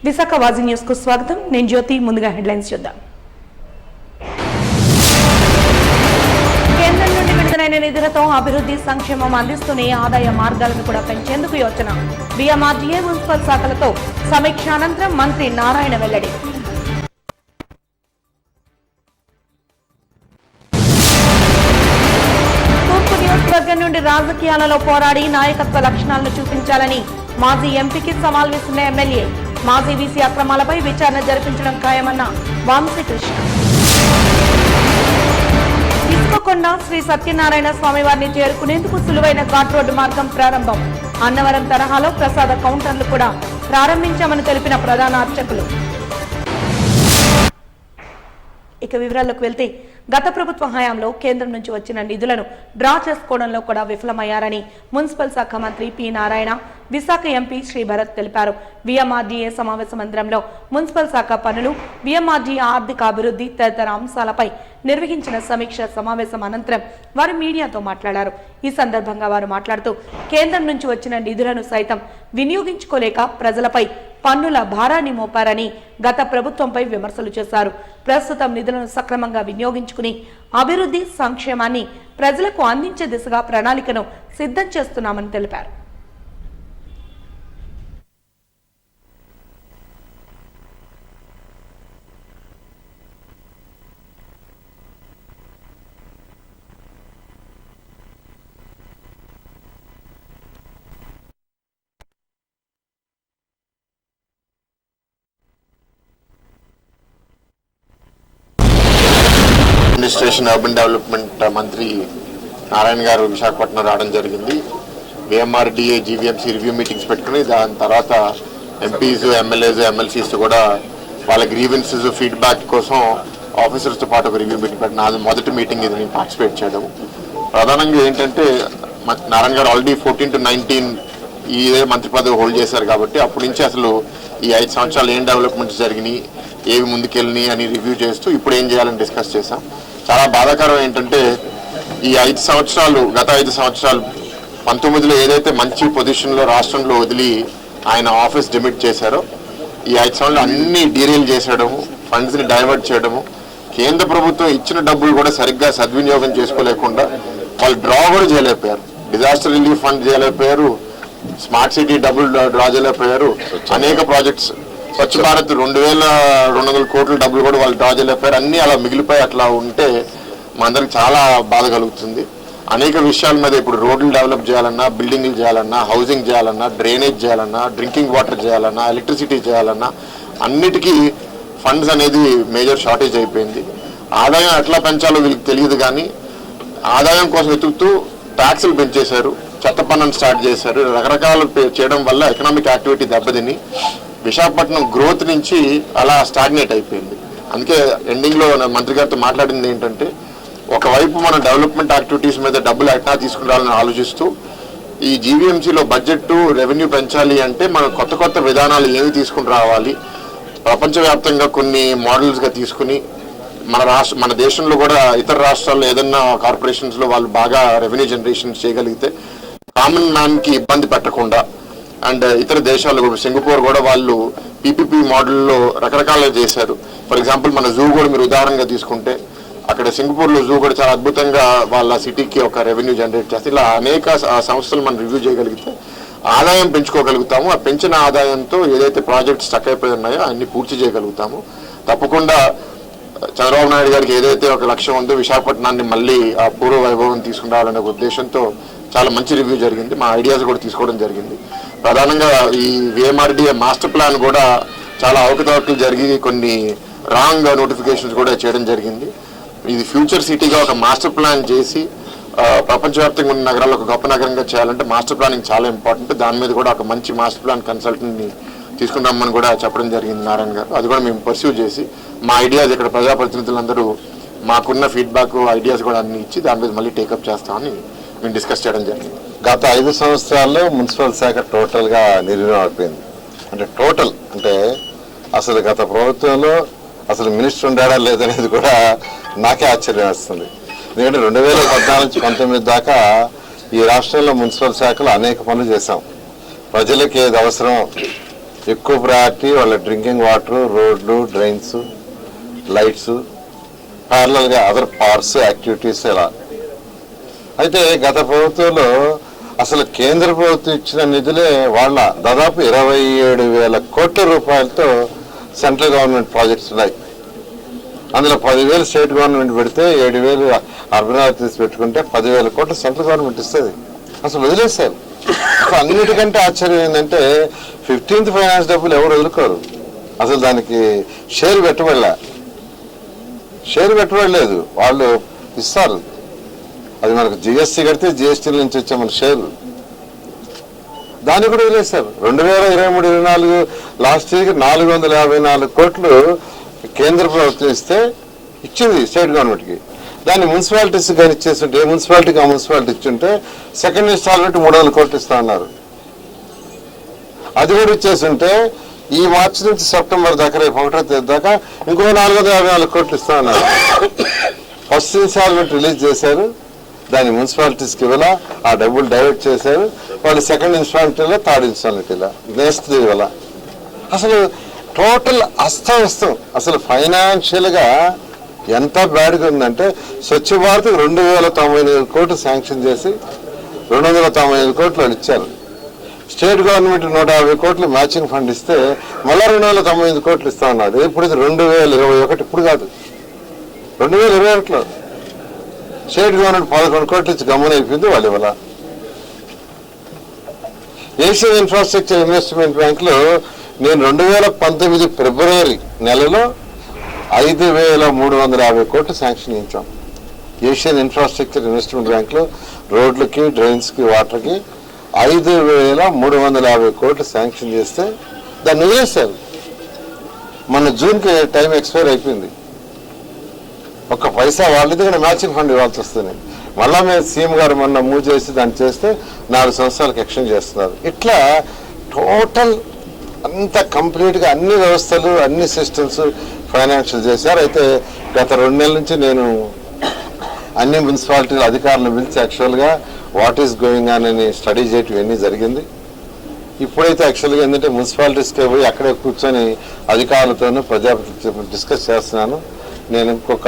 Visakha వాజీ news కు స్వాగతం. నేను జ్యోతి. ముందుగా హెడ్లైన్స్ చూద్దాం. కేంద్రం నుండి విడుదలైన నిధులతో అభివృద్ధి సంక్షేమం అందిస్తూనే ఆదాయ మార్గాలను కూడా పెంచేందుకు యోచన. బిఎంఆర్డీఏ మున్సిపల్ శాఖలతో సమీక్ష అనంతరం మంత్రి నారాయణ వెల్లడి. తూర్పు నియోజకవర్గం నుండి రాజకీయాలలో పోరాడి నాయకత్వ లక్షణాలను చూపించాలని మాజీ ఎంపీకి సవాల్ విసిన ఎమ్మెల్యే. మాజీ వీసీ అక్రమాలపై విచారణ జరిపించడం ఖాయమన్న వంశీకృష్ణ. ఇసుకకొండ శ్రీ సత్యనారాయణ స్వామివారిని చేరుకునేందుకు సులువైన ఘాట్ రోడ్డు మార్గం ప్రారంభం. అన్నవరం తరహాలో ప్రసాద కౌంటర్లు కూడా ప్రారంభించామని తెలిపిన ప్రధాన అర్చకులు. ఇక వివరాల్లోకి వెళ్తే గత ప్రభుత్వ హయాంలో కేంద్రం నుంచి వచ్చిన నిధులను డ్రా చేసుకోవడంలో కూడా విఫలమయ్యారని మున్సిపల్ శాఖ మంత్రి పి నారాయణ, విశాఖ ఎంపీ శ్రీ భరత్ తెలిపారు. బిఎంఆర్డీఏ సమావేశ మందిరంలో మున్సిపల్ శాఖ పనులు, బిఎంఆర్డీఏ ఆర్థిక అభివృద్ధి తదితర అంశాలపై నిర్వహించిన సమీక్ష సమావేశం అనంతరం వారు మీడియాతో మాట్లాడారు. ఈ సందర్భంగా వారు మాట్లాడుతూ కేంద్రం నుంచి వచ్చిన నిధులను సైతం వినియోగించుకోలేక ప్రజలపై పన్నుల భారాన్ని మోపారని గత ప్రభుత్వంపై విమర్శలు చేశారు. ప్రస్తుతం నిధులను సక్రమంగా వినియోగించుకుని అభివృద్ధి సంక్షేమాన్ని ప్రజలకు అందించే దిశగా ప్రణాళికను సిద్ధం చేస్తున్నామని తెలిపారు. అడ్మినిస్ట్రేషన్ అర్బన్ డెవలప్మెంట్ మంత్రి నారాయణ గారు విశాఖపట్నం రావడం జరిగింది. బిఎంఆర్డీఏ జీవీఎంసీ రివ్యూ మీటింగ్స్ పెట్టుకుని దాని తర్వాత ఎంపీస్, ఎమ్మెల్యేస్, ఎమ్మెల్సీస్ కూడా వాళ్ళ గ్రీవెన్సెస్ ఫీడ్బ్యాక్ కోసం ఆఫీసర్స్తో పాటు ఒక రివ్యూ మీటింగ్ పెట్టిన అది మొదటి మీటింగ్ ఇది నేను పార్టిసిపేట్ చేయడం. ప్రధానంగా ఏంటంటే నారాయణ గారు ఆల్రెడీ 14 to 19 ఇదే మంత్రి పదవి హోల్డ్ చేశారు కాబట్టి అప్పటి నుంచి అసలు ఈ 5 సంవత్సరాలు ఏం డెవలప్మెంట్స్ జరిగినాయి, ఏవి ముందుకెళ్ళినాయి అని రివ్యూ చేస్తూ ఇప్పుడు ఏం చేయాలని డిస్కస్ చేశాం. చాలా బాధాకరం ఏంటంటే ఈ 5 సంవత్సరాలు, గత 5 సంవత్సరాలు 19లో ఏదైతే మంచి పొజిషన్లో రాష్ట్రంలో వదిలి ఆయన ఆఫీస్ డిమిట్ చేశారో ఈ 5 సంవత్సరాలు అన్ని డీరేల్ చేసేయడము, ఫండ్స్ని డైవర్ట్ చేయడము, కేంద్ర ప్రభుత్వం ఇచ్చిన డబ్బులు కూడా సరిగ్గా సద్వినియోగం చేసుకోలేకుండా వాళ్ళు డ్రా కూడా చేయలేకపోయారు. డిజాస్టర్ రిలీఫ్ ఫండ్ చేయలేకపోయారు, స్మార్ట్ సిటీ డబ్బులు డ్రా చేయలేకపోయారు, అనేక ప్రాజెక్ట్స్ స్వచ్ఛ భారత్ 2200 కోట్ల డబ్బులు కూడా వాళ్ళు డ్రా చేయలేకపోయారు. అన్నీ అలా మిగిలిపోయి అట్లా ఉంటే మా అందరికి చాలా బాధ కలుగుతుంది. అనేక విషయాల మీద ఇప్పుడు రోడ్లు డెవలప్ చేయాలన్నా, బిల్డింగ్లు చేయాలన్నా, హౌసింగ్ చేయాలన్నా, డ్రైనేజ్ చేయాలన్నా, డ్రింకింగ్ వాటర్ చేయాలన్నా, ఎలక్ట్రిసిటీ చేయాలన్నా అన్నిటికీ ఫండ్స్ అనేది మేజర్ షార్టేజ్ అయిపోయింది. ఆదాయం ఎట్లా పెంచాలో వీళ్ళకి తెలియదు కానీ ఆదాయం కోసం వెతుకుతూ ట్యాక్సులు పెంచేశారు, చెత్త పన్నును స్టార్ట్ చేశారు. రకరకాలు చేయడం వల్ల ఎకనామిక్ యాక్టివిటీ దెబ్బతిని విశాఖపట్నం గ్రోత్ నుంచి అలా స్టాగ్నేట్ అయిపోయింది. అందుకే ఎండింగ్లో మంత్రి గారితో మాట్లాడింది ఏంటంటే ఒకవైపు మనం డెవలప్మెంట్ యాక్టివిటీస్ మీద డబ్బులు ఎట్లా తీసుకురావాలని ఆలోచిస్తూ ఈ జీవీఎంసీలో బడ్జెట్ రెవెన్యూ పెంచాలి అంటే మనం కొత్త కొత్త విధానాలు ఏమి తీసుకుని రావాలి, ప్రపంచవ్యాప్తంగా కొన్ని మోడల్స్గా తీసుకుని మన దేశంలో కూడా ఇతర రాష్ట్రాల్లో ఏదన్నా కార్పొరేషన్స్లో వాళ్ళు బాగా రెవెన్యూ జనరేషన్ చేయగలిగితే కామన్ మ్యాన్కి ఇబ్బంది పెట్టకుండా అండ్ ఇతర దేశాలు కూడా సింగపూర్ కూడా వాళ్ళు పీపీపీ మోడల్లో రకరకాలుగా చేశారు. ఫర్ ఎగ్జాంపుల్ మన జూ కూడా మీరు ఉదాహరణగా తీసుకుంటే అక్కడ సింగపూర్లో జూ కూడా చాలా అద్భుతంగా వాళ్ళ సిటీకి ఒక రెవెన్యూ జనరేట్ చేస్తారు. ఇలా అనేక సంస్థలు మనం రివ్యూ చేయగలిగితే ఆదాయం పెంచుకోగలుగుతాము. ఆ పెంచిన ఆదాయంతో ఏదైతే ప్రాజెక్ట్స్ స్టక్ అయిపోయి ఉన్నాయో అన్ని పూర్తి చేయగలుగుతాము. తప్పకుండా చంద్రబాబు నాయుడు గారికి ఏదైతే ఒక లక్ష్యం ఉందో విశాఖపట్నాన్ని మళ్ళీ ఆ పూర్వ వైభవం తీసుకురావాలనే ఉద్దేశంతో చాలా మంచి రివ్యూ జరిగింది. మా ఐడియాస్ కూడా తీసుకోవడం జరిగింది. ప్రధానంగా ఈ బిఎంఆర్డీఏ మాస్టర్ ప్లాన్ కూడా చాలా అవకతవకలు జరిగి కొన్ని రాంగ్ నోటిఫికేషన్స్ కూడా చేయడం జరిగింది. ఇది ఫ్యూచర్ సిటీగా ఒక మాస్టర్ ప్లాన్ చేసి ప్రపంచవ్యాప్తంగా ఉన్న నగరాల్లో ఒక గొప్ప నగరంగా చేయాలంటే మాస్టర్ ప్లానింగ్ చాలా ఇంపార్టెంట్. దాని మీద కూడా ఒక మంచి మాస్టర్ ప్లాన్ కన్సల్టెంట్ని తీసుకుని రమ్మని కూడా చెప్పడం జరిగింది నారాయణ గారు. అది కూడా మేము పర్సూ చేసి మా ఐడియాస్ ఇక్కడ ప్రజాప్రతినిధులందరూ మాకున్న ఫీడ్బ్యాక్ ఐడియాస్ కూడా అన్ని ఇచ్చి దాని మీద మళ్ళీ టేకప్ చేస్తామని మేము డిస్కస్ చేయడం జరిగింది. గత 5 సంవత్సరాల్లో మున్సిపల్ శాఖ టోటల్గా నిర్వీర్యం అయిపోయింది. అంటే అసలు గత ప్రభుత్వంలో అసలు మినిస్టర్ ఉండాడా లేదనేది కూడా నాకే ఆశ్చర్యం వేస్తుంది. ఎందుకంటే 2014 నుంచి 19 దాకా ఈ రాష్ట్రంలో మున్సిపల్ శాఖలో అనేక పనులు చేశాం. ప్రజలకు ఏది అవసరం, ఎక్కువ ప్రయారిటీ వాళ్ళ డ్రింకింగ్ వాటర్, రోడ్లు, డ్రైన్స్, లైట్స్, ప్యారలల్గా అదర్ పార్ట్స్, యాక్టివిటీస్ ఇలా. అయితే గత ప్రభుత్వంలో అసలు కేంద్ర ప్రభుత్వం ఇచ్చిన నిధులే వాళ్ళ దాదాపు 27,000 కోట్ల రూపాయలతో సెంట్రల్ గవర్నమెంట్ ప్రాజెక్ట్స్ ఉన్నాయి. అందులో 10,000 స్టేట్ గవర్నమెంట్ పెడితే 7,000 అర్బన్ పెట్టుకుంటే 10,000 కోట్లు సెంట్రల్ గవర్నమెంట్ ఇస్తుంది. అసలు వదిలేశారు. అసలు అన్నిటికంటే ఆశ్చర్యం ఏంటంటే 15th ఫైనాన్స్ డబ్బులు ఎవరు వదులుకోరు. అసలు దానికి షేర్ పెట్టబడలేదు. వాళ్ళు ఇస్తారు. అది మనకు జిఎస్టీ కడితే జిఎస్టీ నుంచి వచ్చే మన షేర్, దాన్ని కూడా వదిలేశారు. 2023-24 లాస్ట్ ఇయర్కి 454 కోట్లు కేంద్ర ప్రభుత్వం ఇచ్చింది స్టేట్ గవర్నమెంట్కి. దాన్ని మున్సిపాలిటీస్ కానీ ఇచ్చేస్తుంటే, ఏ మున్సిపాలిటీకి ఆ మున్సిపాలిటీ ఇచ్చుంటే సెకండ్ ఇన్స్టాల్మెంట్ 300 కోట్లు ఇస్తా ఉన్నారు. అది కూడా ఇచ్చేస్తుంటే ఈ మార్చి నుంచి సెప్టెంబర్ దాకా, రేపు 1వ తేదీ దాకా ఇంకో 454 కోట్లు ఇస్తా ఉన్నారు. ఫస్ట్ ఇన్స్టాల్మెంట్ రిలీజ్ చేశారు, దాన్ని మున్సిపాలిటీస్కి ఇవ్వాల, ఆ డబ్బులు డైవర్ట్ చేశారు. వాళ్ళు సెకండ్ ఇన్స్టాల్మెంట్ ఇలా, థర్డ్ ఇన్స్టాల్మెంట్ ఇలా, నెక్స్ట్ ఇవ్వాల. అసలు టోటల్ అస్తవ్యస్తం. అసలు ఫైనాన్షియల్గా ఎంత బ్యాడ్గా ఉందంటే స్వచ్ఛ భారత్ 2,099 కోట్లు శాంక్షన్ చేసి 295 కోట్లు వాళ్ళు ఇచ్చారు. స్టేట్ గవర్నమెంట్ 150 కోట్లు మ్యాచింగ్ ఫండ్ ఇస్తే మళ్ళీ 295 కోట్లు ఇస్తా ఉన్నాడు. ఇప్పుడు ఇది 2021, ఇప్పుడు కాదు 2021లో స్టేట్ గవర్నమెంట్ 11 కోట్లు ఇచ్చి గమ్మున అయిపోయింది. వాళ్ళు ఇవ్వాల. ఏషియన్ ఇన్ఫ్రాస్ట్రక్చర్ ఇన్వెస్ట్మెంట్ బ్యాంకులో నేను 2019 ఫిబ్రవరి నెలలో 5,350 కోట్లు శాంక్షన్ ఇచ్చాం. ఏషియన్ ఇన్ఫ్రాస్ట్రక్చర్ ఇన్వెస్ట్మెంట్ బ్యాంకులో రోడ్లకి, డ్రైన్స్కి, వాటర్కి 5,350 కోట్లు శాంక్షన్ చేస్తే దాన్ని వదిలేశారు. మన జూన్కి టైం ఎక్స్పైర్ అయిపోయింది. ఒక్క పైసా వాళ్ళ దగ్గర మ్యాచింగ్ ఫండ్ ఇవ్వాల్సి వస్తుంది. మళ్ళా మేము సీఎం గారు మొన్న మూవ్ చేసి దాన్ని చేస్తే 4 సంవత్సరాలకు ఎక్స్టెండ్ చేస్తున్నారు. ఇట్లా టోటల్ అంతా కంప్లీట్గా అన్ని వ్యవస్థలు, అన్ని సిస్టమ్స్ ఫైనాన్షియల్ చేశారు. అయితే గత 2 నెలల నుంచి నేను అన్ని మున్సిపాలిటీల అధికారులను పిలిచి యాక్చువల్గా వాట్ ఈస్ గోయింగ్ ఆన్ అని స్టడీ చేయటం ఇవన్నీ జరిగింది. ఇప్పుడైతే యాక్చువల్గా ఏంటంటే మున్సిపాలిటీస్కే పోయి అక్కడే కూర్చొని అధికారులతోనూ ప్రజాప్రతినిధులతో డిస్కస్ చేస్తున్నాను. నేను ఇంకొక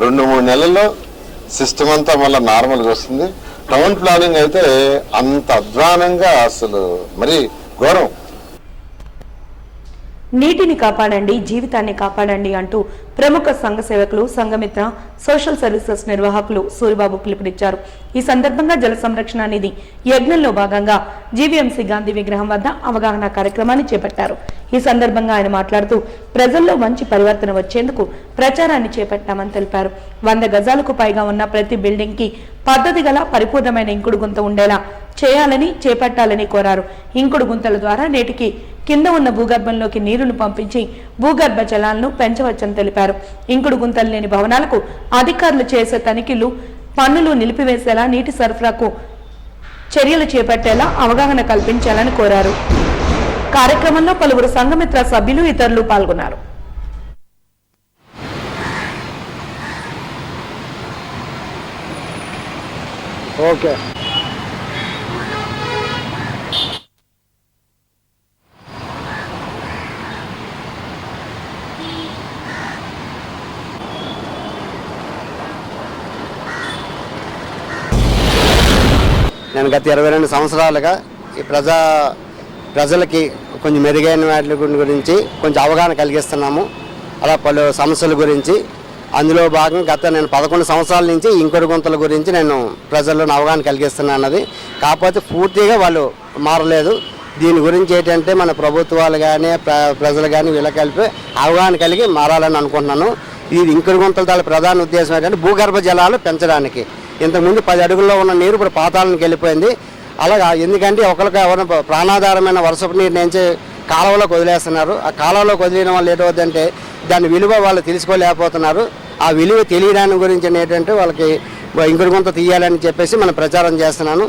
2-3 నెలల్లో సిస్టమ్ అంతా మళ్ళీ నార్మల్గా వస్తుంది. టౌన్ ప్లానింగ్ అయితే అంత అధ్వానంగా అసలు మరీ ఘోరం. నీటిని కాపాడండి, జీవితాన్ని కాపాడండి అంటూ ప్రముఖ సంఘ సేవకులు, సంఘమిత్ర, సోషల్ సర్వీసెస్ నిర్వాహకులు సూరిబాబు పిలుపునిచ్చారు. ఈ సందర్భంగా జల సంరక్షణ నిధి యజ్ఞంలో భాగంగా జీవీఎంసీ గాంధీ విగ్రహం వద్ద అవగాహన కార్యక్రమాన్ని చేపట్టారు. ఈ సందర్భంగా ఆయన మాట్లాడుతూ ప్రజల్లో మంచి పరివర్తన వచ్చేందుకు ప్రచారాన్ని చేపట్టామని తెలిపారు. 100 గజాలకు పైగా ఉన్న ప్రతి బిల్డింగ్ కి పద్ధతి గల పరిపూర్ణమైన ఇంకుడు గుంత ఉండేలా చేయాలని, చేపట్టాలని కోరారు. ఇంకుడు గుంతల ద్వారా నేటికి కింద ఉన్న భూగర్భంలోకి నీరును పంపించి భూగర్భ జలాలను పెంచవచ్చని తెలిపారు. ఇంకుడు గుంతలు లేని భవనాలకు అధికారులు చేసే తనిఖీలు, పన్నులు నిలిపివేసేలా నీటి సరఫరాకు చర్యలు చేపట్టేలా అవగాహన కల్పించాలని కోరారు. కార్యక్రమంలో పలువురు సంఘమిత్ర సభ్యులు, ఇతరులు పాల్గొన్నారు. ఓకే. నేను గత 22 సంవత్సరాలుగా ఈ ప్రజలకి కొంచెం మెరుగైన వాటి గురించి కొంచెం అవగాహన కలిగిస్తున్నాము. అలా పలు సమస్యల గురించి. అందులో భాగంగా నేను 11 సంవత్సరాల నుంచి ఇంకుడు గుంతల గురించి నేను ప్రజల్లో అవగాహన కలిగిస్తున్నాను. కాకపోతే పూర్తిగా వాళ్ళు మారలేదు. దీని గురించి ఏంటంటే మన ప్రభుత్వాలు కానీ ప్రజలు కానీ వీళ్ళ కలిపి అవగాహన కలిగి మారాలని అనుకుంటున్నాను. ఇది ఇంకుడు గుంతల తాలూకు ప్రధాన ఉద్దేశం ఏంటంటే భూగర్భ జలాలు పెంచడానికి. ఇంతకుముందు 10 అడుగుల్లో ఉన్న నీరు ఇప్పుడు పాతాళానికి వెళ్ళిపోయింది. అలాగా ఎందుకంటే ఒకరికి ఎవరైనా ప్రాణాధారమైన వర్షపు నీరు నుంచి కాలువలోకి వదిలేస్తున్నారు. ఆ కాలువలోకి వదిలేయడం వల్ల ఏంటవుతుందంటే దాని విలువ వాళ్ళు తెలుసుకోలేకపోతున్నారు. ఆ విలువ తెలియడానికి గురించి ఏంటంటే వాళ్ళకి ఇంకుడు గుంత తీయాలని చెప్పేసి మనం ప్రచారం చేస్తున్నాను.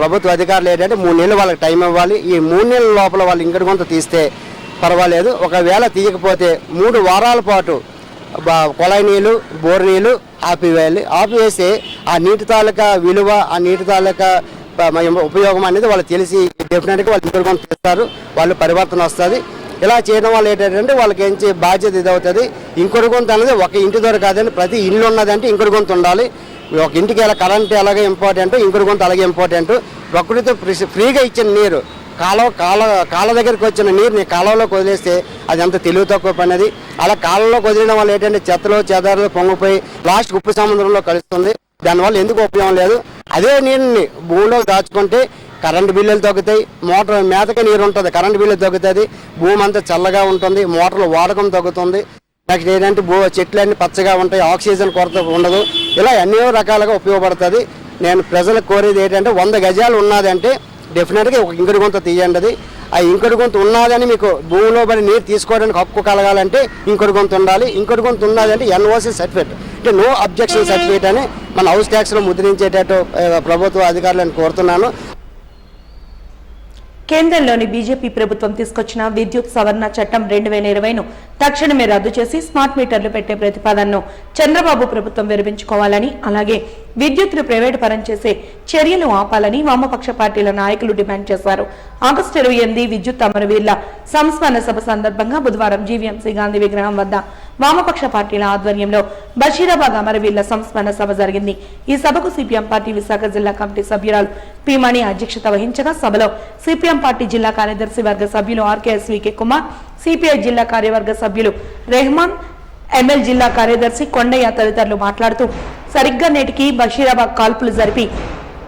ప్రభుత్వ అధికారులు ఏంటంటే 3 నెలలు వాళ్ళకి టైం ఇవ్వాలి. ఈ 3 నెలల లోపల వాళ్ళు ఇంకుడు గుంత తీస్తే పర్వాలేదు. ఒకవేళ తీయకపోతే 3 వారాల పాటు కొళాయి నీళ్ళు, బోర్ నీళ్ళు ఆపివేయాలి. ఆపివేసి ఆ నీటి తాలూకా విలువ, ఆ నీటి తాలూకా ఉపయోగం అనేది వాళ్ళు తెలిసి డెఫినెట్గా వాళ్ళు ఇంకొక కొంత తెస్తారు, వాళ్ళు పరివర్తన వస్తుంది. ఇలా చేయడం వల్ల ఏంటంటే వాళ్ళకి ఏంచి బాధ్యత ఇది అవుతుంది. ఇంకొక కొంత అనేది ఒక ఇంటి ద్వారా కాదండి, ప్రతి ఇల్లు ఉన్నదంటే ఇంకొక కొంత ఉండాలి. ఒక ఇంటికి ఎలా కరెంట్ ఎలాగే ఇంపార్టెంట్, ఇంకొక కొంత అలాగే ఇంపార్టెంట్. ప్రకృతితో ఫ్రీగా ఇచ్చిన నీరు కాల దగ్గరికి వచ్చిన నీరుని కాలువలోకి వదిలేస్తే అది అంత తెలివి తక్కువ పని. అది అలా కాలంలోకి వదిలిన వల్ల ఏంటంటే చెత్తలో చెదారులు పొంగిపోయి లాస్ట్ ఉప్పు సముద్రంలో కలుస్తుంది. దానివల్ల ఎందుకు ఉపయోగం లేదు. అదే నీరుని భూమిలో దాచుకుంటే కరెంటు బిల్లులు తగ్గుతాయి, మోటార్ మేతక నీరు ఉంటుంది, కరెంటు బిల్లు తగ్గుతుంది, భూమి అంతా చల్లగా ఉంటుంది, మోటార్లు వాడకం తగ్గుతుంది. నెక్స్ట్ ఏంటంటే చెట్లన్నీ పచ్చగా ఉంటాయి, ఆక్సిజన్ కొరత ఉండదు. ఇలా ఎన్నో రకాలుగా ఉపయోగపడుతుంది. నేను ప్రజలకు కోరేది ఏంటంటే 100 గజాలు ఉన్నదంటే డెఫినెట్గా ఒక ఇంకుడు గుంత తీయండి. అది ఆ ఇంకుడు గుంత ఉన్నదని మీకు భూమిలో పడి నీరు తీసుకోవడానికి హక్కు కలగాలంటే ఇంకుడు గుంత ఉండాలి. ఇంకుడు గుంత ఉన్నదంటే ఎన్ఓసి సర్టిఫికేట్, అంటే నో అబ్జెక్షన్ సర్టిఫికేట్ అని మన హౌస్ ట్యాక్స్లో ముద్రించేటట్టు ప్రభుత్వ అధికారులను కోరుతున్నాను. కేంద్రంలోని బీజేపీ ప్రభుత్వం తీసుకొచ్చిన విద్యుత్ సవరణ చట్టం 2020ను తక్షణమే రద్దు చేసి స్మార్ట్ మీటర్లు పెట్టే ప్రతిపాదనను చంద్రబాబు ప్రభుత్వం విరమించుకోవాలని, అలాగే విద్యుత్ను ప్రైవేటు పరం చేసే చర్యలు ఆపాలని వామపక్ష పార్టీల నాయకులు డిమాండ్ చేశారు. ఆగస్టు 28 విద్యుత్ అమరవీరుల సంస్మరణ సభ సందర్భంగా బుధవారం జీవీఎంసీ గాంధీ విగ్రహం వద్ద వామపక్ష పార్టీల ఆధ్వర్యంలో బషీరాబాద్ అమరవీరుల సంస్మరణ సభ జరిగింది. ఈ సభకు సిపిఎం పార్టీ విశాఖ జిల్లా కమిటీ సభ్యురాలు పి మణి అధ్యక్షత వహించగా సభలో సిపిఎం పార్టీ జిల్లా కార్యదర్శి వర్గ సభ్యులు ఆర్కేఎస్వీకే కుమార్, సిపిఐ జిల్లా కార్యవర్గ సభ్యులు రెహమాన్, ఎంఎల్ జిల్లా కార్యదర్శి కొండయ్య తదితరులు మాట్లాడుతూ సరిగ్గా నేటికి బషీరాబాద్ కాల్పులు జరిపి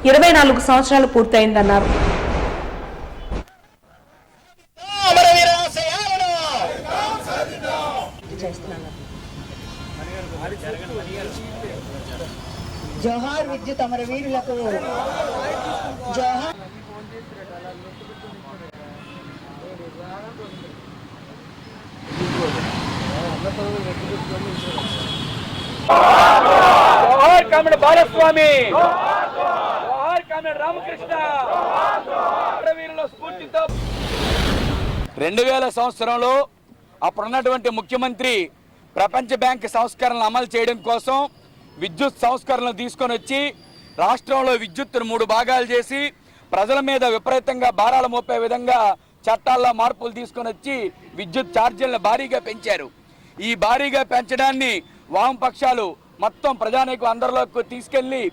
24 సంవత్సరాలు పూర్తయిందన్నారు. జోహార్ విద్యుత్ అమరవీరులకు జోహార్. జోహార్ కామ్రేడ్ బాలస్వామి, జోహార్ కామ్రేడ్ రామకృష్ణ. అమరవీరుల స్ఫూర్తితో 2000 సంవత్సరంలో అప్పుడున్నటువంటి ముఖ్యమంత్రి ప్రపంచ బ్యాంక్ సంస్కరణలు అమలు చేయడం కోసం విద్యుత్ సంస్కరణలు తీసుకొని వచ్చి రాష్ట్రంలో విద్యుత్తును 3 భాగాలు చేసి ప్రజల మీద విపరీతంగా భారాలు మోపే విధంగా చట్టాల్లో మార్పులు తీసుకొని వచ్చి విద్యుత్ ఛార్జీలను భారీగా పెంచారు. ఈ భారీగా పెంచడాన్ని వామపక్షాలు మొత్తం ప్రజానీకం అందరిలోకి తీసుకెళ్లి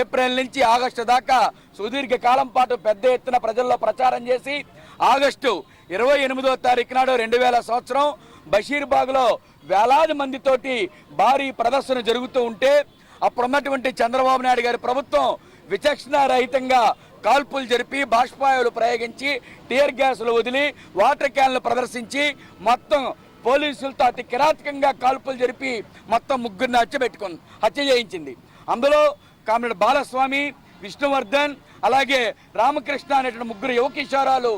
ఏప్రిల్ నుంచి ఆగస్టు దాకా సుదీర్ఘ కాలం పాటు పెద్ద ఎత్తున ప్రజల్లో ప్రచారం చేసి ఆగస్టు 28వ తారీఖు నాడు 2000 సంవత్సరం బషీర్బాగ్లో వేలాది మందితోటి భారీ ప్రదర్శన జరుగుతూ ఉంటే అప్పుడున్నటువంటి చంద్రబాబు నాయుడు గారి ప్రభుత్వం విచక్షణారహితంగా కాల్పులు జరిపి బాష్పాయులు ప్రయోగించి టీయర్ గ్యాసులు వదిలి వాటర్ క్యాన్లు ప్రదర్శించి మొత్తం పోలీసులతో అతి కిరాతకంగా కాల్పులు జరిపి మొత్తం 3 హత్య చేయించింది. అందులో కామ్రేడ్ బాలస్వామి, విష్ణువర్ధన్ అలాగే రామకృష్ణ అనేటువంటి 3 యువ కిషోరాలు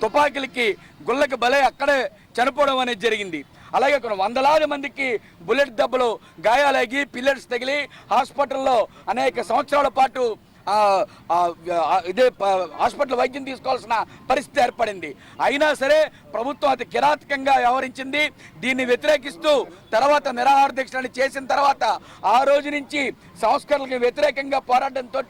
తుపాకీలకి గుళ్ళకి బలై అక్కడే చనిపోవడం అనేది జరిగింది. అలాగే కొన్ని వందలాది మందికి బుల్లెట్ దెబ్బలు గాయాలయ్యి పిల్లర్స్ తగిలి హాస్పిటల్లో అనేక సంవత్సరాల పాటు ఇదే హాస్పిటల్ వైద్యం తీసుకోవాల్సిన పరిస్థితి ఏర్పడింది. అయినా సరే ప్రభుత్వం అతి కిరాతకంగా వ్యవహరించింది. దీన్ని వ్యతిరేకిస్తూ తర్వాత నిరాహార దీక్షలను చేసిన తర్వాత ఆ రోజు నుంచి సంస్కరణలకు వ్యతిరేకంగా పోరాటంతో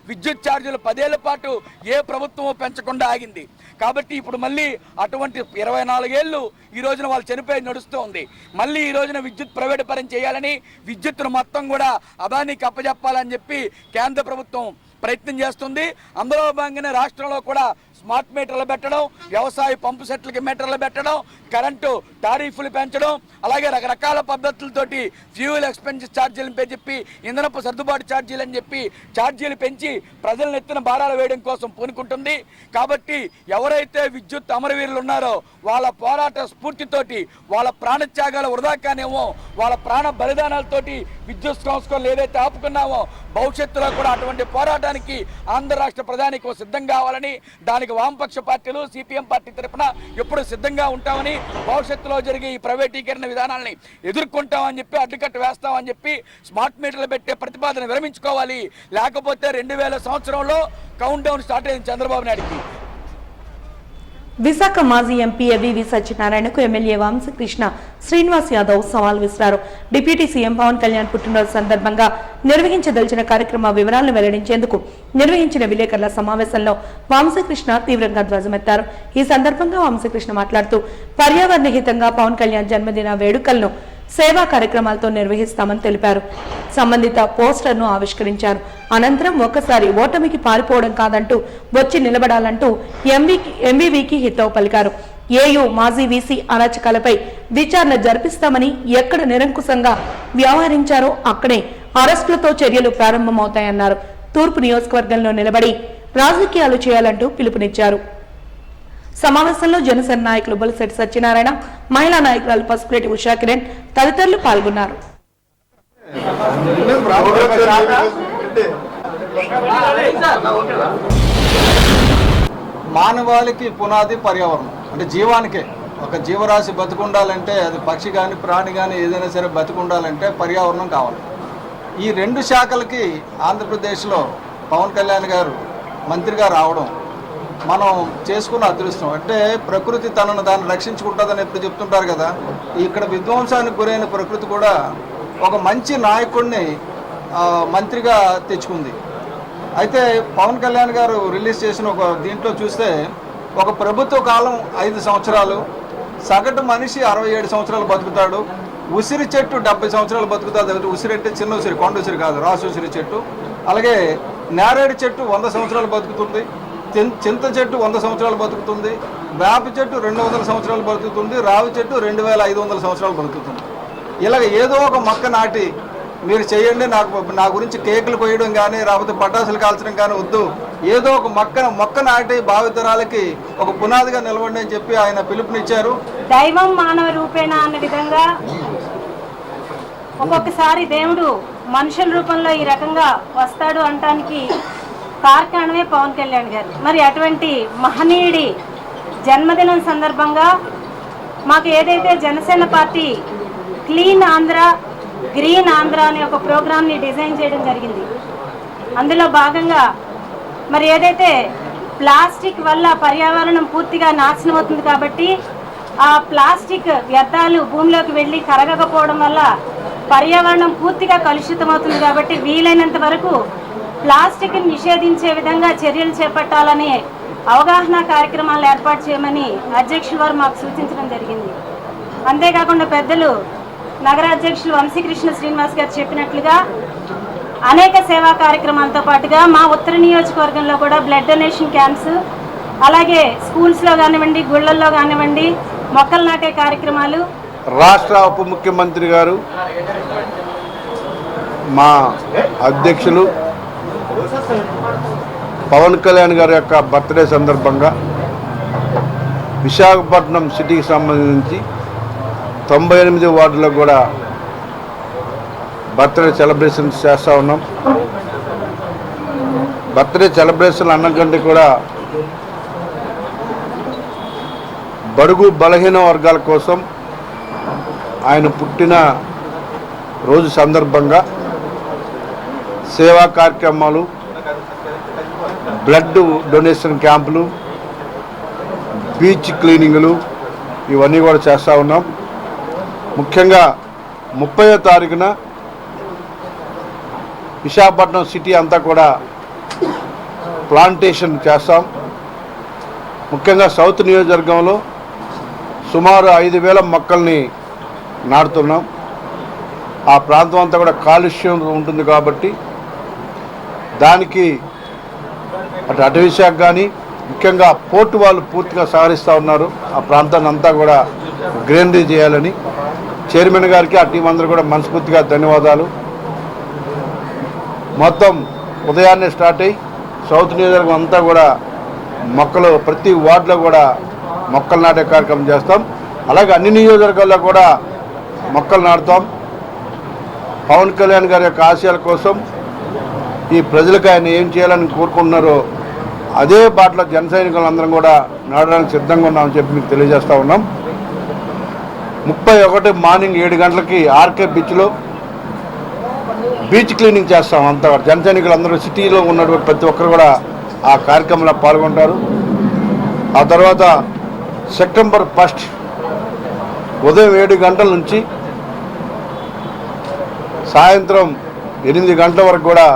విద్యుత్ ఛార్జీలు 10 ఏళ్ల పాటు ఏ ప్రభుత్వమో పెంచకుండా ఆగింది. కాబట్టి ఇప్పుడు మళ్ళీ అటువంటి 24 ఏళ్ళు ఈ రోజున వాళ్ళు చనిపోయి నడుస్తూ ఉంది. మళ్ళీ ఈ రోజున విద్యుత్ ప్రైవేటు పరం చేయాలని, విద్యుత్తును మొత్తం కూడా అదానికి అప్పజెప్పాలని చెప్పి కేంద్ర ప్రభుత్వం ప్రయత్నం చేస్తుంది. అందులో భాగంగానే రాష్ట్రంలో కూడా స్మార్ట్ మీటర్లు పెట్టడం, వ్యవసాయ పంపు సెట్లకి మీటర్లు పెట్టడం, కరెంటు టారిఫ్లు పెంచడం, అలాగే రకరకాల పద్ధతులతోటి ఫ్యూయల్ ఎక్స్పెన్సెస్ ఛార్జీలను పెంచి ఇంధనపు సర్దుబాటు ఛార్జీలు అని చెప్పి ఛార్జీలు పెంచి ప్రజలను ఎత్తున భారాలు వేయడం కోసం పూనుకుంటుంది. కాబట్టి ఎవరైతే విద్యుత్ అమరవీరులు ఉన్నారో వాళ్ళ పోరాట స్ఫూర్తితోటి వాళ్ళ ప్రాణత్యాగాలు వృధా కానేమో, వాళ్ళ ప్రాణ బలిదానాలతోటి విద్యుత్ సంస్కరణలు ఏదైతే ఆపుకున్నామో భవిష్యత్తులో కూడా అటువంటి పోరాటానికి ఆంధ్ర రాష్ట్ర ప్రధానికి సిద్ధం కావాలని, దానికి వామపక్ష పార్టీలు సిపిఎం పార్టీ తరఫున ఎప్పుడు సిద్ధంగా ఉంటామని, భవిష్యత్తులో జరిగే ఈ ప్రైవేటీకరణ విధానాలని ఎదుర్కొంటామని చెప్పి అడ్డుకట్ట వేస్తామని చెప్పి స్మార్ట్ మీటర్లు పెట్టే ప్రతిపాదన విరమించుకోవాలి. లేకపోతే 2000 సంవత్సరంలో కౌంట్ డౌన్ స్టార్ట్ అయింది చంద్రబాబు నాయుడికి. విశాఖ మాజీ ఎంపీ ఎవివి సత్యనారాయణకు ఎమ్మెల్యే వంశకృష్ణ శ్రీనివాస్ యాదవ్ సవాల్ విసిరారు. డిప్యూటీ సీఎం పవన్ కళ్యాణ్ పుట్టినరోజు సందర్భంగా నిర్వహించదలిచిన కార్యక్రమ వివరాలను వెల్లడించేందుకు నిర్వహించిన విలేకరుల సమావేశంలో వంశకృష్ణ తీవ్రంగా ధ్వజమెత్తారు. ఈ సందర్భంగా వంశకృష్ణ మాట్లాడుతూ పర్యావరణ హితంగా పవన్ కళ్యాణ్ జన్మదిన వేడుకలను సేవా కార్యక్రమాలతో నిర్వహిస్తామని తెలిపారు. సంబంధిత పోస్టర్ను ఆవిష్కరించారు. అనంతరం ఒక్కసారి ఓటమికి పారిపోవడం కాదంటూ వచ్చి నిలబడాలంటూ ఎంవీవీకి హితవు పలికారు. ఏయూ మాజీ వీసీ అరాచకాలపై విచారణ జరిపిస్తామని, ఎక్కడ నిరంకుశంగా వ్యవహరించారో అక్కడే అరెస్టులతో చర్యలు ప్రారంభమవుతాయన్నారు. తూర్పు నియోజకవర్గంలో నిలబడి రాజకీయాలు చేయాలంటూ పిలుపునిచ్చారు. సమావేశంలో జనసేన నాయకులు బొలిశెట్టి సత్యనారాయణ, మహిళా నాయకురాలు పసుపులేటి ఉషా కిరణ్ తదితరులు పాల్గొన్నారు. మానవాళికి పునాది పర్యావరణం, అంటే జీవానికే. ఒక జీవరాశి బతుకుండాలంటే, అది పక్షి కానీ ప్రాణి కానీ ఏదైనా సరే బతుకుండాలంటే పర్యావరణం కావాలి. ఈ రెండు శాఖలకి ఆంధ్రప్రదేశ్లో పవన్ కళ్యాణ్ గారు మంత్రిగా రావడం మనం చేసుకున్న అదృష్టం. అంటే ప్రకృతి తనను దాన్ని రక్షించుకుంటుందని ఎప్పుడు చెప్తుంటారు కదా, ఇక్కడ విధ్వంసానికి గురైన ప్రకృతి కూడా ఒక మంచి నాయకుడిని మంత్రిగా తెచ్చుకుంది. అయితే పవన్ కళ్యాణ్ గారు రిలీజ్ చేసిన ఒక దీంట్లో చూస్తే, ఒక ప్రభుత్వ కాలం 5 సంవత్సరాలు, సగటు మనిషి 67 సంవత్సరాలు బతుకుతాడు, ఉసిరి చెట్టు 70 సంవత్సరాలు బతుకుతుంది. ఉసిరి అంటే చిన్న ఉసిరి, కొండ ఉసిరి కాదు, రాసు ఉసిరి చెట్టు. అలాగే నేరేడు చెట్టు 100 సంవత్సరాలు బతుకుతుంది, చింత చెట్టు 100 సంవత్సరాలు బతుకుతుంది, వేప చెట్టు 200 సంవత్సరాలు బతుకుతుంది, రావి చెట్టు 2500 సంవత్సరాలు బతుకుతుంది. ఇలాగ ఏదో ఒక మొక్క నాటి మీరు చేయండి, నా గురించి కేకులు కొయ్యడం కానీ లేకపోతే పటాసులు కాల్చడం కానీ వద్దు, ఏదో ఒక మొక్క నాటి భావితరాలకి ఒక పునాదిగా నిలవండి అని చెప్పి ఆయన పిలుపునిచ్చారు. దైవం మానవ రూపేణ అన్న విధంగా ఒక్కొక్కసారి దేవుడు మనుషుల రూపంలో ఈ రకంగా వస్తాడు అనటానికి కారణమే పవన్ కళ్యాణ్ గారు. మరి అటువంటి మహనీయుడి జన్మదినం సందర్భంగా మాకు ఏదైతే Janasena party clean Andhra green Andhra అనే ఒక ప్రోగ్రామ్ని డిజైన్ చేయడం జరిగింది. అందులో భాగంగా మరి ఏదైతే ప్లాస్టిక్ వల్ల పర్యావరణం పూర్తిగా నాశనం అవుతుంది కాబట్టి ఆ ప్లాస్టిక్ వ్యర్థాలు భూమిలోకి వెళ్ళి కరగకపోవడం వల్ల పర్యావరణం పూర్తిగా కలుషితం అవుతుంది. కాబట్టి వీలైనంత వరకు ప్లాస్టిక్ని నిషేధించే విధంగా చర్యలు చేపట్టాలని అవగాహన కార్యక్రమాలు ఏర్పాటు చేయమని అధ్యక్షుల వారు మాకు సూచించడం జరిగింది. అంతేకాకుండా పెద్దలు నగరాధ్యక్షులు వంశీకృష్ణ శ్రీనివాస్ గారు చెప్పినట్లుగా అనేక సేవా కార్యక్రమాలతో పాటుగా మా ఉత్తర నియోజకవర్గంలో కూడా బ్లడ్ డొనేషన్ క్యాంప్స్, అలాగే స్కూల్స్లో కానివ్వండి, గుళ్ళల్లో కానివ్వండి మొక్కలు నాటే కార్యక్రమాలు. రాష్ట్ర ఉప ముఖ్యమంత్రి గారు, మా అధ్యక్షులు పవన్ కళ్యాణ్ గారి యొక్క బర్త్డే సందర్భంగా విశాఖపట్నం సిటీకి సంబంధించి 98 వార్డులో కూడా బర్త్డే సెలబ్రేషన్స్ చేస్తూ ఉన్నాం. బర్త్డే సెలబ్రేషన్ అన్నకంటే కూడా బడుగు బలహీన వర్గాల కోసం ఆయన పుట్టిన రోజు సందర్భంగా సేవా కార్యక్రమాలు, బ్లడ్ డొనేషన్ క్యాంపులు, బీచ్ క్లీనింగ్లు ఇవన్నీ కూడా చేస్తూ ఉన్నాం. ముఖ్యంగా 30వ తారీఖున విశాఖపట్నం సిటీ అంతా కూడా ప్లాంటేషన్ చేస్తాం. ముఖ్యంగా సౌత్ నియోజకవర్గంలో సుమారు 5,000 మొక్కల్ని నాటుతున్నాం. ఆ ప్రాంతం అంతా కూడా కాలుష్యం ఉంటుంది కాబట్టి దానికి అటు అటవీ శాఖ కానీ ముఖ్యంగా పోర్టు వాళ్ళు పూర్తిగా సహకరిస్తూ ఉన్నారు. ఆ ప్రాంతాన్ని అంతా కూడా గ్రీనరీ చేయాలని చైర్మన్ గారికి, ఆ టీం అందరూ కూడా మనస్ఫూర్తిగా ధన్యవాదాలు. మొత్తం ఉదయాన్నే స్టార్ట్ అయ్యి సౌత్ నియోజకవర్గం అంతా కూడా మొక్కలు, ప్రతి వార్డులో కూడా మొక్కలు నాటే కార్యక్రమం చేస్తాం. అలాగే అన్ని నియోజకవర్గాల్లో కూడా మొక్కలు నాటుతాం. పవన్ కళ్యాణ్ గారి యొక్క ఆశయాల కోసం ఈ ప్రజలకు ఆయన ఏం చేయాలని కోరుకుంటున్నారో అదే బాటలో జన సైనికులందరం కూడా నాటడానికి సిద్ధంగా ఉన్నామని చెప్పి మీకు తెలియజేస్తూ ఉన్నాం. 31 మార్నింగ్ 7 గంటలకి ఆర్కే బీచ్లో బీచ్ క్లీనింగ్ చేస్తాం. అంతా జన సైనికులందరూ సిటీలో ఉన్నటువంటి ప్రతి ఒక్కరు కూడా ఆ కార్యక్రమంలో పాల్గొంటారు. ఆ తర్వాత సెప్టెంబర్ 1 ఉదయం 7 గంటల నుంచి సాయంత్రం 8 గంటల వరకు కూడా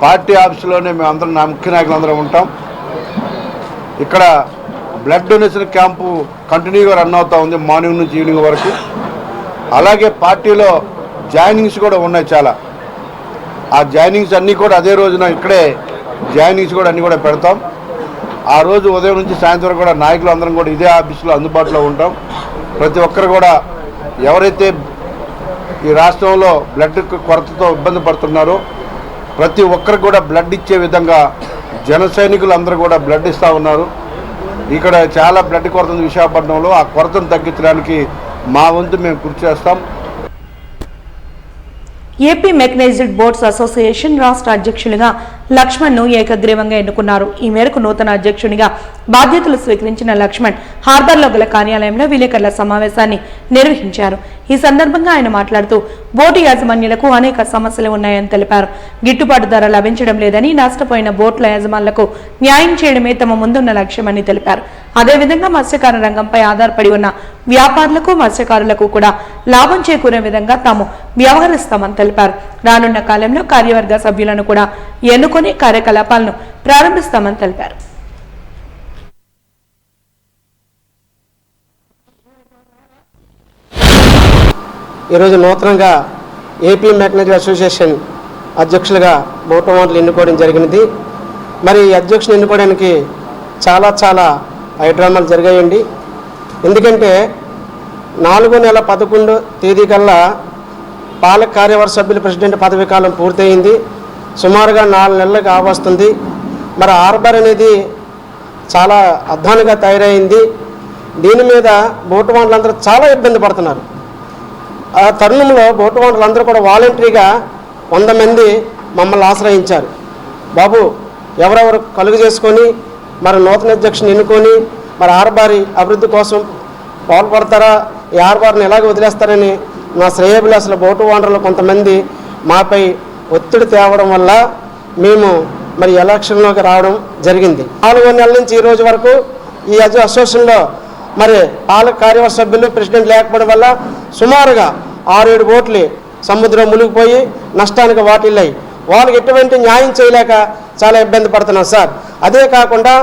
పార్టీ ఆఫీసులోనే మేమందరం నా ముఖ్య నాయకులందరం ఉంటాం. ఇక్కడ బ్లడ్ డొనేషన్ క్యాంపు కంటిన్యూగా రన్ అవుతూ ఉంది మార్నింగ్ నుంచి ఈవినింగ్ వరకు. అలాగే పార్టీలో జాయినింగ్స్ కూడా ఉన్నాయి చాలా. ఆ జాయినింగ్స్ అన్నీ కూడా అదే రోజున ఇక్కడే జాయినింగ్స్ కూడా అన్నీ కూడా పెడతాం. ఆ రోజు ఉదయం నుంచి సాయంత్రం కూడా నాయకులు అందరం కూడా ఇదే ఆఫీసులో అందుబాటులో ఉంటాం. ప్రతి ఒక్కరు కూడా ఎవరైతే ఈ రాష్ట్రంలో బ్లడ్ కొరతతో ఇబ్బంది పడుతున్నారో ప్రతి ఒక్కరికి కూడా బ్లడ్ ఇచ్చే విధంగా జన సైనికులు అందరూ కూడా బ్లడ్ ఇస్తూ ఉన్నారు. ఇక్కడ చాలా బ్లడ్ కొరత ఉంది విశాఖపట్నంలో. ఆ కొరతను తగ్గించడానికి మా వంతు మేము కృషి చేస్తాం. ఏపీ మెకనైజ్డ్ బోట్స్ అసోసియేషన్ రాష్ట్ర అధ్యక్షులుగా లక్ష్మణ్ను ఏకగ్రీవంగా ఎన్నుకున్నారు. ఈ మేరకు నూతన అధ్యక్షునిగా బాధ్యతలు స్వీకరించిన లక్ష్మణ్ హార్బర్లో గల కార్యాలయంలో విలేకరుల సమావేశాన్ని నిర్వహించారు. ఈ సందర్భంగా ఆయన మాట్లాడుతూ బోటు యాజమాన్యులకు అనేక సమస్యలు ఉన్నాయని తెలిపారు. గిట్టుబాటు ధర లభించడం లేదని, నష్టపోయిన బోట్ల యజమానులకు న్యాయం చేయడమే తమ ముందున్న లక్ష్యమని తెలిపారు. అదేవిధంగా మత్స్యకార రంగంపై ఆధారపడి ఉన్న వ్యాపారులకు, మత్స్యకారులకు కూడా లాభం చేకూరే విధంగా తాము వ్యవహరిస్తామని తెలిపారు. రానున్న కాలంలో కార్యవర్గ సభ్యులను కూడా ఎన్నుకొని కార్యకలాపాలను ప్రారంభిస్తామని తెలిపారు. ఈరోజు నూతనంగా ఏపీ మెకనైజ్డ్ అసోసియేషన్ అధ్యక్షులుగా బోటు ఓనర్లు ఎన్నుకోవడం జరిగినది. మరి ఈ అధ్యక్షుని ఎన్నుకోవడానికి చాలా ఐడ్రామాలు జరిగాయండి. ఎందుకంటే 4 నెల 11 తేదీ కల్లా పాలక కార్యవర్గ సభ్యుల ప్రెసిడెంట్ పదవీ కాలం పూర్తయింది. సుమారుగా 4 నెలలకు ఆవస్తుంది. మరి హార్బర్ అనేది చాలా అధ్వానంగా తయారైంది. దీని మీద బోటు ఓనర్లందరూ చాలా ఇబ్బంది పడుతున్నారు. ఆ తరుణంలో బోటు ఓనర్లందరూ కూడా వాలంటరీగా 100 మంది మమ్మల్ని ఆశ్రయించారు. బాబు ఎవరెవరు కలుగు చేసుకొని మరి నూతన అధ్యక్షుని ఎన్నుకొని మరి హార్బర్ అభివృద్ధి కోసం పాల్పడతారా, ఈ హార్బర్ని ఎలాగ వదిలేస్తారని నా శ్రేయోభిలాషుల బోటు ఓనర్లు కొంతమంది మాపై ఒత్తిడి తేవడం వల్ల మేము మరి ఎలక్షన్లోకి రావడం జరిగింది. 4 నెలల నుంచి ఈ రోజు వరకు ఈ అసోసియేషన్లో మరి పాలక కార్యవర్గ సభ్యులు ప్రెసిడెంట్ లేకపోవడం వల్ల సుమారుగా 6-7 బోట్లు సముద్రం మునిగిపోయి నష్టానికి వాటిల్లాయి. వాళ్ళకి ఎటువంటి న్యాయం చేయలేక చాలా ఇబ్బంది పడుతున్నాం సార్. అదే కాకుండా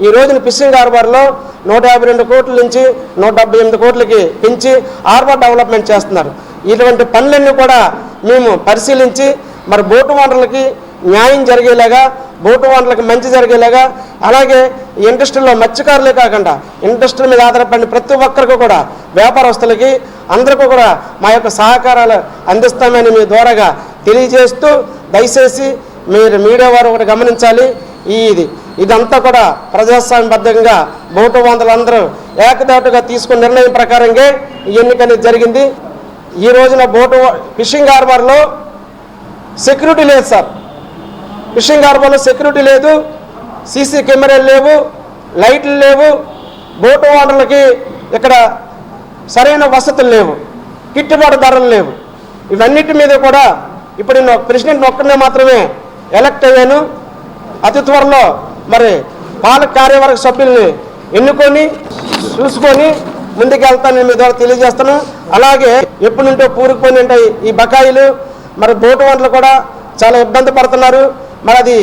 ఈ రోజున ఫిషింగ్ హార్బర్లో 152 కోట్ల నుంచి 178 కోట్లకి పెంచి హార్బర్ డెవలప్మెంట్ చేస్తున్నారు. ఇటువంటి పనులన్నీ కూడా మేము పరిశీలించి మరి బోటు ఓనర్లకి న్యాయం జరిగేలాగా, బోటు ఓనర్లకు మంచి జరిగేలాగా, అలాగే ఇండస్ట్రీలో మత్స్యకారులే కాకుండా ఇండస్ట్రీ మీద ఆధారపడిన ప్రతి ఒక్కరికి కూడా వ్యాపారస్తులకి అందరికీ కూడా మా యొక్క సహకారాలు అందిస్తామని మీ ద్వారాగా తెలియజేస్తూ దయచేసి మీరు మీడియా వారు ఒకటి గమనించాలి. ఇదంతా కూడా ప్రజాస్వామ్యబద్ధంగా బోటు ఓనర్లందరూ ఏకదాటుగా తీసుకున్న నిర్ణయం ప్రకారంగా ఈ ఎన్నిక అనేది జరిగింది. ఈ రోజున ఫిషింగ్ హార్బర్లో సెక్యూరిటీ లేదు సార్. ఫిషింగ్ హార్బర్లో సెక్యూరిటీ లేదు, సీసీ కెమెరాలు లేవు, లైట్లు లేవు, బోటు ఓనర్లకి ఇక్కడ సరైన వసతులు లేవు, గిట్టుబాటు ధరలు లేవు. ఇవన్నిటి మీద కూడా ఇప్పుడు నేను ప్రెసిడెంట్ ఒక్కనే మాత్రమే ఎలక్ట్ అయ్యాను. అతి త్వరలో మరి పాలక కార్యవర్గ సభ్యుల్ని ఎన్నుకొని చూసుకొని ముందుకు వెళ్తానని మీ ద్వారా తెలియజేస్తాను. అలాగే ఎప్పటి నుంటో పూరుకుపోయిన ఈ బకాయిలు మరి బోటు ఓనర్లు కూడా చాలా ఇబ్బంది పడుతున్నారు. మరి అది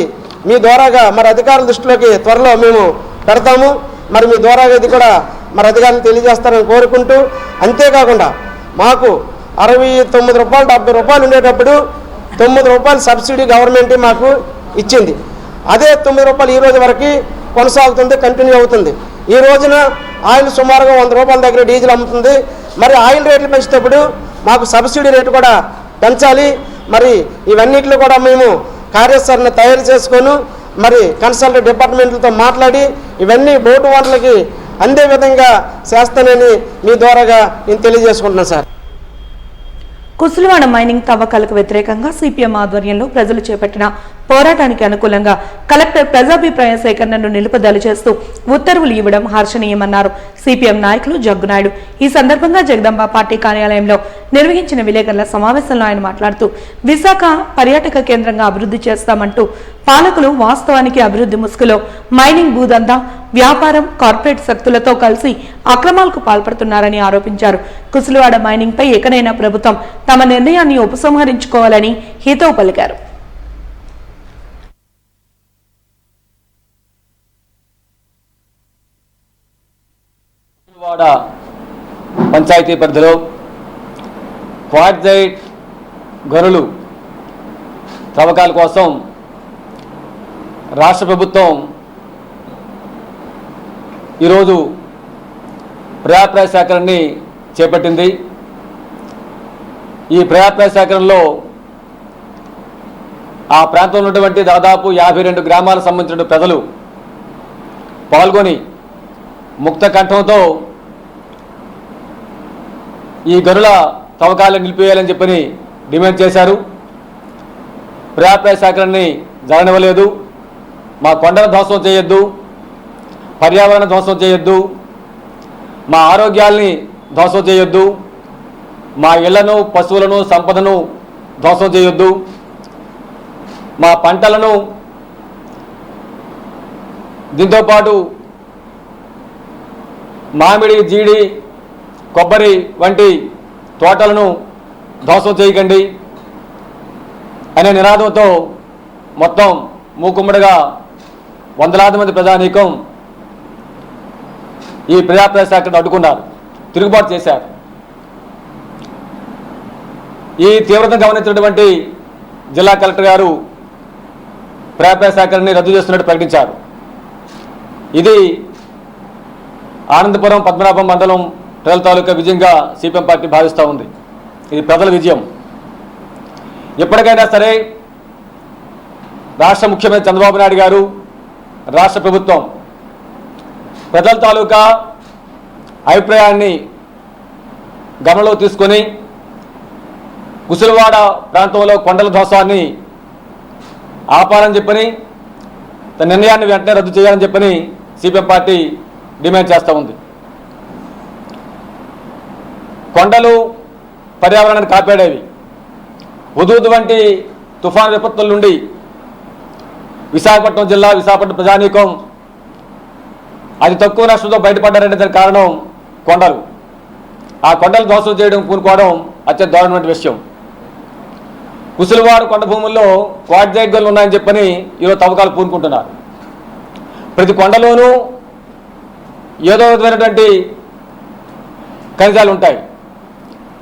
మీ ద్వారాగా మరి అధికారుల దృష్టిలోకి త్వరలో మేము పెడతాము. మరి మీ ద్వారాగా ఇది కూడా మరి అధికారులు తెలియజేస్తారని కోరుకుంటూ, అంతేకాకుండా మాకు 69 రూపాయలు 70 రూపాయలు ఉండేటప్పుడు 9 రూపాయలు సబ్సిడీ గవర్నమెంట్ మాకు ఇచ్చింది. అదే 9 రూపాయలు ఈ రోజు వరకు కొనసాగుతుంది, కంటిన్యూ అవుతుంది. ఈ రోజున ఆయిల్ సుమారుగా 100 రూపాయల దగ్గర డీజిల్ అమ్ముతుంది. మరి ఆయిల్ రేట్లు పెంచేటప్పుడు మాకు సబ్సిడీ రేటు కూడా పెంచాలి. మరి ఇవన్నిటిలో కూడా మేము కార్యాచరణ తయారు చేసుకొని మరి కన్సల్ట్ డిపార్ట్మెంట్లతో మాట్లాడి ఇవన్నీ బోటు ఓనర్లకి అందే విధంగా చేస్తానని మీ ద్వారాగా నేను తెలియజేసుకుంటున్నాను సార్. కుసులవాడ మైనింగ్ తవ్వకాలకు వ్యతిరేకంగా సిపిఎం ఆధ్వర్యంలో ప్రజలు చేపట్టిన పోరాటానికి అనుకూలంగా కలెక్టర్ ప్రజాభిప్రాయ సేకరణను నిలుపుదల చేస్తూ ఉత్తర్వులు ఇవ్వడం హర్షణీయమన్నారు సిపిఎం నాయకులు జగ్గునాయుడు. ఈ సందర్భంగా జగదంబ పార్టీ కార్యాలయంలో నిర్వహించిన విలేకరుల సమావేశంలో ఆయన మాట్లాడుతూ విశాఖ పర్యాటక కేంద్రంగా అభివృద్ధి చేస్తామంటూ పాలకులు వాస్తవానికి అభివృద్ధి ముసుగులో మైనింగ్ భూదందా, వ్యాపారం, కార్పొరేట్ శక్తులతో కలిసి అక్రమాలకు పాల్పడుతున్నారని ఆరోపించారు. కుసులువాడ మైనింగ్ పై ఎకనైనా ప్రభుత్వం తమ నిర్ణయాన్ని ఉపసంహరించుకోవాలని హితవు పలికారు. పంచాయతీ పరిధిలో క్వార్జైట్ గనులు తవ్వకాల కోసం రాష్ట్ర ప్రభుత్వం ఈరోజు ప్రజాభిప్రాయ సేకరణని చేపట్టింది. ఈ ప్రజాభిప్రాయ సేకరణలో ఆ ప్రాంతంలో ఉన్నటువంటి దాదాపు 52 గ్రామాలకు సంబంధించిన ప్రజలు పాల్గొని ముక్త కంఠంతో ఈ గనుల తవ్వకాలను నిలిపివేయాలని చెప్పని డిమాండ్ చేశారు. ప్రజాభిప్రాయ సేకరణని జరగనివ్వలేదు. మా కొండల ధ్వంసం చేయొద్దు, పర్యావరణ ధ్వంసం చేయొద్దు, మా ఆరోగ్యాల్ని ధ్వంసం చేయొద్దు, మా ఇళ్లను, పశువులను, సంపదను ధ్వంసం చేయొద్దు, మా పంటలను, దీంతోపాటు మామిడి, జీడి, కొబ్బరి వంటి తోటలను ధ్వంసం చేయకండి అనే నినాదంతో మొత్తం మూకుమ్మడిగా వందలాది మంది ప్రజానీకం ఈ ప్రజాభిప్రాయ సేకరణ అడ్డుకున్నారు, తిరుగుబాటు చేశారు. ఈ తీవ్రతను గమనించినటువంటి జిల్లా కలెక్టర్ గారు ప్రజాభిప్రాయ సేకరణని రద్దు చేస్తున్నట్టు ప్రకటించారు. ఇది ఆనందపురం, పద్మనాభం మండలం ప్రజల తాలూకా విజయంగా సిపిఎం పార్టీ భావిస్తూ ఉంది. ఇది ప్రజల విజయం. ఎప్పటికైనా సరే రాష్ట్ర ముఖ్యమంత్రి చంద్రబాబు నాయుడు గారు, రాష్ట్ర ప్రభుత్వం ప్రజల తాలూకా అభిప్రాయాన్ని గమనంలో తీసుకొని కుసులవాడ ప్రాంతంలో కొండల ధ్వంసాన్ని ఆపాలని చెప్పని, తన నిర్ణయాన్ని వెంటనే రద్దు చేయాలని చెప్పని సిపిఎం పార్టీ డిమాండ్ చేస్తూ ఉంది. కొండలు పర్యావరణాన్ని కాపాడేవి. హుదూద్ వంటి తుఫాను విపత్తుల నుండి విశాఖపట్నం జిల్లా, విశాఖపట్నం ప్రజానీకం అతి తక్కువ నష్టంతో బయటపడ్డారంటే దానికి కారణం కొండలు. ఆ కొండలు ధ్వంసం చేయడం పూనుకోవడం అత్యంత దారుణమైన విషయం. కుసులవాడ కొండ భూముల్లో క్వార్జైట్ గనులు ఉన్నాయని చెప్పని ఈరోజు తవ్వకాలు పూనుకుంటున్నారు. ప్రతి కొండలోనూ ఏదో విధమైనటువంటి ఖనిజాలు ఉంటాయి.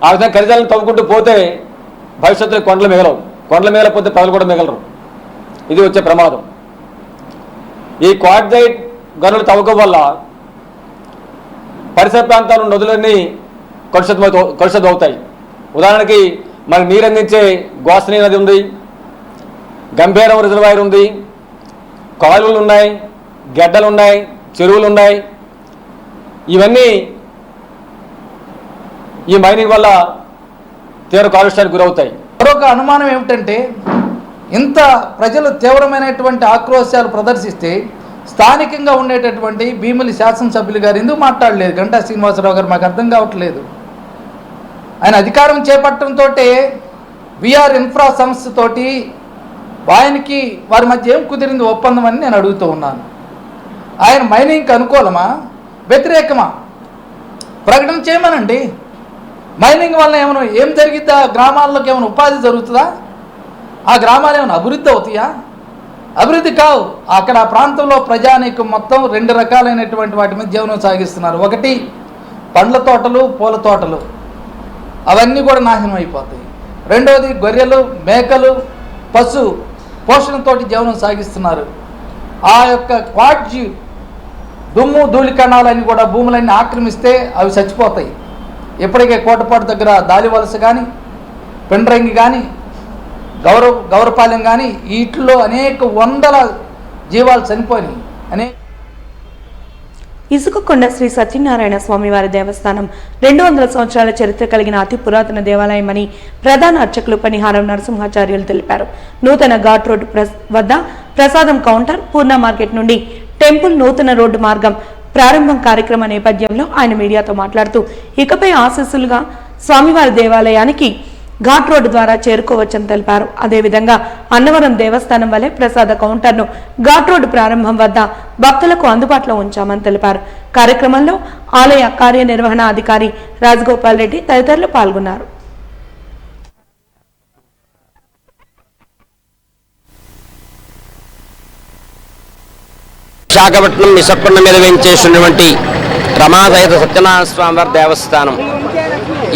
ఆ విధంగా ఖనిజాలను తవ్వుకుంటూ పోతే భవిష్యత్తులో కొండలు మిగలవు. కొండలు మిగలకపోతే ప్రజలు కూడా మిగలరు. ఇది వచ్చే ప్రమాదం. ఈ క్వార్జైట్ గనులు తవ్వకం వల్ల పరిసర ప్రాంతాల నదులన్నీ కలుషితమవుతాయి. ఉదాహరణకి మనకు నీరు అందించే గోసనీ నది ఉంది, గంభీరం రిజర్వాయర్ ఉంది, కాలువలు ఉన్నాయి, గెడ్డలు ఉన్నాయి, చెరువులు ఉన్నాయి. ఇవన్నీ ఈ మైనింగ్ వల్ల తీవ్ర కాలుష్యానికి గురవుతాయి. మరొక అనుమానం ఏమిటంటే, ఇంత ప్రజలు తీవ్రమైనటువంటి ఆక్రోశాలు ప్రదర్శిస్తే స్థానికంగా ఉండేటటువంటి భీమిలి శాసనసభ్యులు గారు ఎందుకు మాట్లాడలేదు? గంటా శ్రీనివాసరావు గారు, మాకు అర్థం కావట్లేదు. ఆయన అధికారం చేపట్టడంతో విఆర్ ఇన్ఫ్రా సంస్థతోటి ఆయనకి వారి మధ్య ఏం కుదిరింది ఒప్పందం అని నేను అడుగుతూ ఉన్నాను. ఆయన మైనింగ్కి అనుకూలమా, వ్యతిరేకమా? ప్రకటన చేయమనండి. మైనింగ్ వల్ల ఏమైనా ఏం జరిగిద్దా? గ్రామాల్లోకి ఏమైనా ఉపాధి జరుగుతుందా? ఆ గ్రామాలు ఏమైనా అభివృద్ధి అవుతాయా? అభివృద్ధి కావు. అక్కడ ఆ ప్రాంతంలో ప్రజానీకం మొత్తం 2 రకాలైనటువంటి వాటి మీద జీవనం సాగిస్తున్నారు. ఒకటి పండ్ల తోటలు, పూల తోటలు, అవన్నీ కూడా నాశనం అయిపోతాయి. రెండవది గొర్రెలు, మేకలు, పశు పోషణతోటి జీవనం సాగిస్తున్నారు. ఆ యొక్క క్వాడ్జి దుమ్ము ధూళికణాలన్నీ కూడా భూములన్నీ ఆక్రమిస్తే అవి చచ్చిపోతాయి. ఇప్పటికే కోటపాటు దగ్గర దాలివలస కానీ, పెండ్రంగి కానీ, గౌరపాలెం కానీ వీటిలో అనేక వందల జీవాలు చనిపోయినాయి. ఇసుకకొండ శ్రీ సత్యనారాయణ స్వామివారి దేవస్థానం 200 సంవత్సరాల చరిత్ర కలిగిన అతి పురాతన దేవాలయమని ప్రధాన అర్చకులు పనిహారం నరసింహాచార్యులు తెలిపారు. నూతన ఘాట్ రోడ్డు వద్ద ప్రసాదం కౌంటర్, పూర్ణ మార్కెట్ నుండి టెంపుల్ నూతన రోడ్డు మార్గం ప్రారంభం కార్యక్రమ నేపథ్యంలో ఆయన మీడియాతో మాట్లాడుతూ ఇకపై ఆశీస్సులుగా స్వామివారి దేవాలయానికి ఘాట్ రోడ్డు ద్వారా చేరుకోవచ్చని తెలిపారు. అదేవిధంగా అన్నవరం దేవస్థానం వలె ప్రసాద కౌంటర్ను ఘాట్ రోడ్డు ప్రారంభం వద్ద భక్తులకు అందుబాటులో ఉంచామని తెలిపారు. కార్యక్రమంలో ఆలయ కార్యనిర్వహణ అధికారి రాజగోపాల్ రెడ్డి తదితరులు పాల్గొన్నారు. విశాఖపట్నం ఇసుకకొండ మీద వేయించేసినటువంటి రమాసహిత సత్యనారాయణ స్వామివారి దేవస్థానం.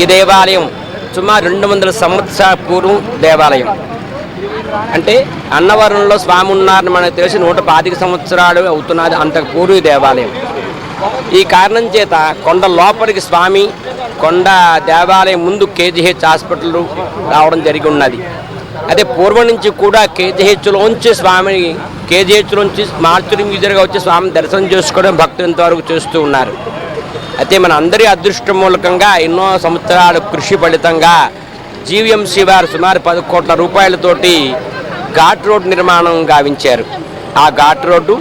ఈ దేవాలయం సుమారు 200 సంవత్సరాల పూర్వం దేవాలయం. అంటే అన్నవరంలో స్వామి ఉన్నారని మనకు తెలిసి 125 సంవత్సరాలు అవుతున్నది. అంతకు పూర్వ దేవాలయం. ఈ కారణం చేత కొండ లోపలికి స్వామి, కొండ దేవాలయం ముందు కేజీహెచ్ హాస్పిటల్ రావడం జరిగి ఉన్నది. అదే పూర్వం నుంచి కూడా కేజీహెచ్లోంచి స్వామిని కేజీహెచ్లోంచి మార్చురి మ్యూజియంగా వచ్చి స్వామిని దర్శనం చేసుకోవడం భక్తులు ఇంతవరకు చేస్తూ ఉన్నారు. అయితే మన అందరి అదృష్టం మూలకంగా ఎన్నో సంవత్సరాల కృషి ఫలితంగా జీవీఎంసీ వారు సుమారు 10 కోట్ల రూపాయలతోటి ఘాట్ రోడ్ నిర్మాణం గావించారు. ఆ ఘాట్ రోడ్డు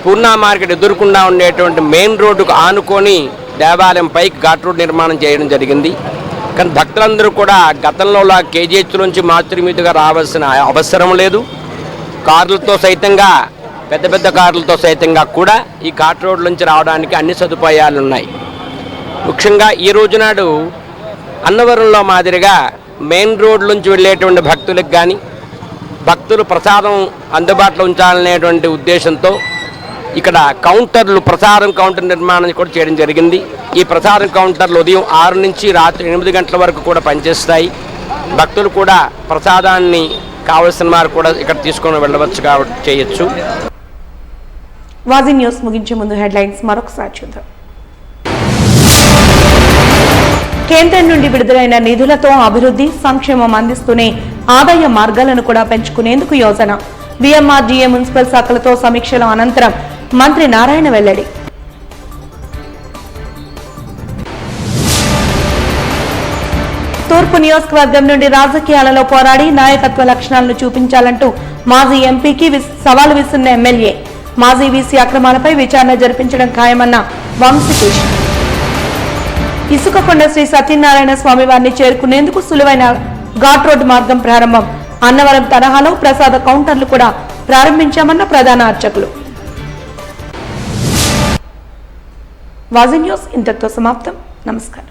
పూర్ణ మార్కెట్ ఎదురుకుండా ఉండేటువంటి మెయిన్ రోడ్డుకు ఆనుకొని దేవాలయం పైకి ఘాట్ రోడ్ నిర్మాణం చేయడం జరిగింది. కానీ భక్తులందరూ కూడా గతంలో కేజీహెచ్ నుంచి మార్చురి మీదుగా రావాల్సిన అవసరం లేదు. కార్లతో సైతంగా, పెద్ద పెద్ద కార్లతో సైతంగా కూడా ఈ ఘాట్ రోడ్ నుంచి రావడానికి అన్ని సదుపాయాలు ఉన్నాయి. ముఖ్యంగా ఈ రోజునాడు అన్నవరంలో మాదిరిగా మెయిన్ రోడ్ నుంచి వెళ్ళేటువంటి భక్తులకు కానీ భక్తులు ప్రసాదం అందుబాటులో ఉంచాలనేటువంటి ఉద్దేశంతో ఇక్కడ కౌంటర్లు, ప్రసాదం కౌంటర్ నిర్మాణం కూడా చేయడం జరిగింది. ఈ ప్రసాదం కౌంటర్లు ఉదయం 6 నుంచి రాత్రి 8 గంటల వరకు కూడా పనిచేస్తాయి. భక్తులు కూడా ప్రసాదాన్ని కావలసిన వారు కూడా ఇక్కడ తీసుకొని వెళ్ళవచ్చు కాబట్టి చేయొచ్చు. వాజీ న్యూస్ ముగించే ముందు హెడ్లైన్స్ మరొకసారి చూద్దాం. కేంద్రం నుండి విడుదలైన నిధులతో అభివృద్ధి సంక్షేమం అందిస్తూనే ఆదాయ మార్గాలను కూడా పెంచుకునేందుకు యోజన. వీఎంఆర్డీఏ మున్సిపల్ శాఖలతో సమీక్షల అనంతరం మంత్రి నారాయణ వెల్లడి. తూర్పు నియోజకవర్గం నుండి రాజకీయాలలో పోరాడి నాయకత్వ లక్షణాలను చూపించాలంటూ మాజీ ఎంపీకి సవాల్ విసున్న ఎమ్మెల్యే. మాజీ వీసీ అక్రమాలపై విచారణ జరిపించడం ఖాయమన్న వంశీకృష్ణ. ఇసుకకొండ శ్రీ సత్యనారాయణ స్వామి వారిని చేరుకునేందుకు సులువైన ఘాట్ రోడ్డు మార్గం ప్రారంభం. అన్నవరం తరహాలో ప్రసాద కౌంటర్లు కూడా ప్రారంభించామన్న ప్రధాన అర్చకులు. వాజీ న్యూస్ ఇంతటితో సమాప్తం. నమస్కారం.